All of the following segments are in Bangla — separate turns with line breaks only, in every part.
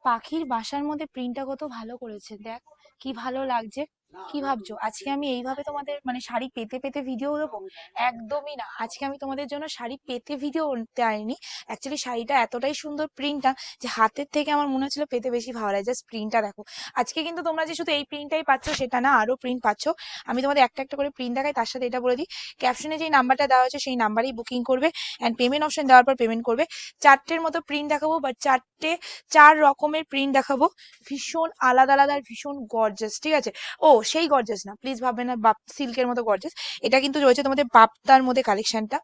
পাখির বাসার মধ্যে প্রিন্টটা কত ভালো করেছে, দেখ কি ভালো লাগছে। কি ভাবছো আজকে আমি এইভাবে তোমাদের মানে শাড়ি পেতে পেতে ভিডিও দেবো? একদমই না, আজকে আমি তোমাদের জন্য শাড়ি পেতে ভিডিও করতে আইনি। অ্যাকচুয়ালি শাড়িটা এতটাই সুন্দর প্রিন্টটা যে হাতের থেকে আমার মনে হচ্ছিল পেতে বেশি ভালো লাগে। জাস্ট প্রিন্টটা দেখো। আজকে কিন্তু তোমরা যে শুধু এই প্রিন্টটাই পাচ্ছ সেটা না, আরো প্রিন্ট পাচ্ছ। আমি তোমাদের একটা একটা করে প্রিন্ট দেখাই, তার সাথে এটা বলে দিই, ক্যাপশনে যেই নাম্বারটা দেওয়া হয়েছে সেই নাম্বারেই বুকিং করবে অ্যান্ড পেমেন্ট অপশন দেওয়ার পর পেমেন্ট করবে। চারটের মতো প্রিন্ট দেখাবো, বাট চার রকমের প্রিন্ট দেখাবো, ভীষণ আলাদা আলাদা আর ভীষণ গর্জাস, ঠিক আছে? ও সেই গর্জাস না, প্লিজ ভাববে না বাপ সিল্কের মতো গর্জাস। এটা কিন্তু রয়েছে তোমাদের বাপ্তার মধ্যে কালেকশনটা।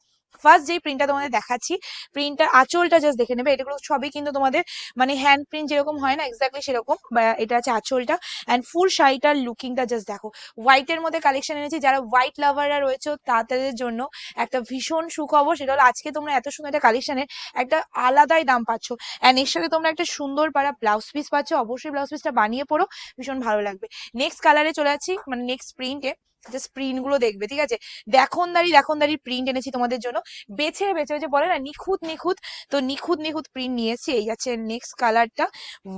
ফার্স্ট যেই প্রিন্টটা তোমাদের দেখাচ্ছি, প্রিন্টটার আঁচলটা জাস্ট দেখে নেবে। এগুলো সবই কিন্তু তোমাদের মানে হ্যান্ড প্রিন্ট যেরকম হয় না, এক্স্যাক্টলি সেরকম। এটা আছে আঁচলটা অ্যান্ড ফুল শাড়িটার লুকিংটা জাস্ট দেখো। হোয়াইটের মধ্যে কালেকশন এনেছি, যারা হোয়াইট লাভাররা রয়েছে তাদের জন্য একটা ভীষণ সুখবর। সেটা হলো আজকে তোমরা এত সুন্দর একটা কালেকশনের একটা আলাদাই দাম পাচ্ছ, অ্যান্ড এর সাথে তোমরা একটা সুন্দর পাড়া ব্লাউজ পিস পাচ্ছ। অবশ্যই ব্লাউজ পিসটা বানিয়ে পড়ো, ভীষণ ভালো লাগবে। নেক্সট কালারে চলে যাচ্ছি, মানে নেক্সট প্রিন্টে। জাস্ট প্রিন্ট গুলো দেখবে, ঠিক আছে? দেখনদারি প্রিন্ট এনেছি তোমাদের জন্য, বেছে বেছে যে বলে না নিখুঁত নিখুঁত, তো নিখুঁত নিখুঁত প্রিন্ট নিয়েছি। এই যাচ্ছে নেক্সট কালারটা।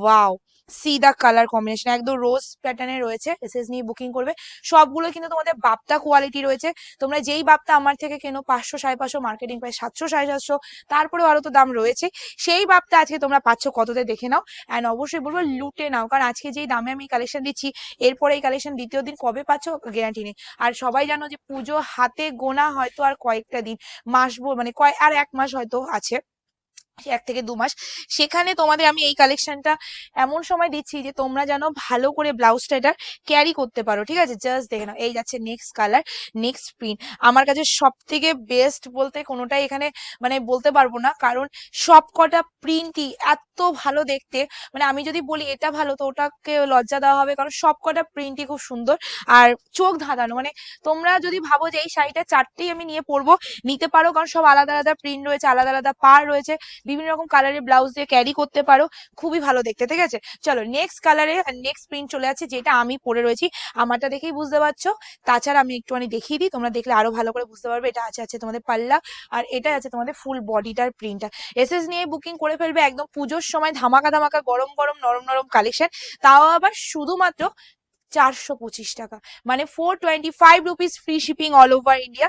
Wow, see the colour combination একদম রোজ প্যাটার্নে রয়েছে। এসএস নিয়ে বুকিং করবে। সবগুলো কিন্তু তোমাদের বাপ্তা কোয়ালিটি রয়েছে। তোমরা যেই বাপ্তা আমার থেকে কেনো 500 550, মার্কেটিং প্রায় 700 750, তারপরেও আরো তো দাম রয়েছে। সেই বাপ্তা আজকে তোমরা পাচ্ছ কততে দেখে নাও, অ্যান্ড অবশ্যই বলবো লুটে নাও, কারণ আজকে যেই দামে আমি কালেকশন দিচ্ছি, এরপরে এই কালেকশন দ্বিতীয় দিন কবে পাচ্ছ গ্যারান্টি নেই। আর সবাই জানো যে পুজো হাতে গোনা, হয়তো আর কয়েকটা দিন, মানে আর 1 মাস হয়তো আছে, 1 থেকে 2 মাস। সেখানে তোমাদের আমি এই কালেকশনটা এমন সময় দিচ্ছি যে তোমরা যেন ভালো করে ব্লাউজটা এটা ক্যারি করতে পারো, ঠিক আছে? জাস্ট দেখে নাও। এই যাচ্ছে নেক্সট কালার, নেক্সট প্রিন্ট। আমার কাছে সব থেকে বেস্ট বলতে কোনোটাই এখানে মানে বলতে পারবো না, কারণ সব কটা প্রিন্টই এত ভালো দেখতে। মানে আমি যদি বলি এটা ভালো তো ওটাকে লজ্জা দেওয়া হবে, কারণ সব কটা প্রিন্টই খুব সুন্দর আর চোখ ধাঁধানো। মানে তোমরা যদি ভাবো যে এই শাড়িটা চারটেই আমি নিয়ে পরবো, নিতে পারো, কারণ সব আলাদা আলাদা প্রিন্ট রয়েছে, আলাদা আলাদা পার রয়েছে, বিভিন্ন রকম কালারের ব্লাউজ দিয়ে ক্যারি করতে পারো, খুবই ভালো দেখতে, ঠিক আছে? চলো নেক্সট কালারে নেক্সট প্রিন্ট চলে আছে, যেটা আমি পরে রয়েছি। আমারটা দেখেই বুঝতে পারছো। তাছাড়া আমি একটুখানি দেখিয়ে দিই, তোমরা দেখলে আরো ভালো করে বুঝতে পারবে। এটা আছে তোমাদের পাল্লা, আর এটা আছে তোমাদের ফুল বডিটার প্রিন্টটা। এসএস নিয়ে বুকিং করে ফেলবে, একদম পুজোর সময় ধামাকা ধামাকা গরম গরম নরম নরম কালেকশন, তাও আবার শুধুমাত্র 425 টাকা, মানে 425 rupees, free shipping all over India.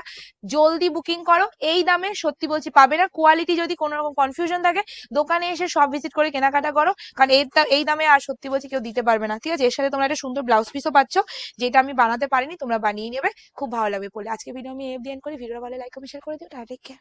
জলদি বুকিং করো, এই দামে সত্যি বলছি পাবে না। কোয়ালিটি যদি কোনো রকম কনফিউশন থাকে, দোকানে এসে সব ভিজিট করে কেনাকাটা করো, কারণ এই দামে আর সত্যি বলছি কেউ দিতে পারবে না, ঠিক আছে? এর সাথে তোমরা একটা সুন্দর ব্লাউজ পিসও পাচ্ছ, যেটা আমি বানাতে পারিনি, তোমরা বানিয়ে নেবে, খুব ভালো লাগবে পড়লে। আজকে ভিডিও আমি এফ করি। ভিডিও ভালো লাইক কমেন্ট শেয়ার করে দিও। Tata, take care.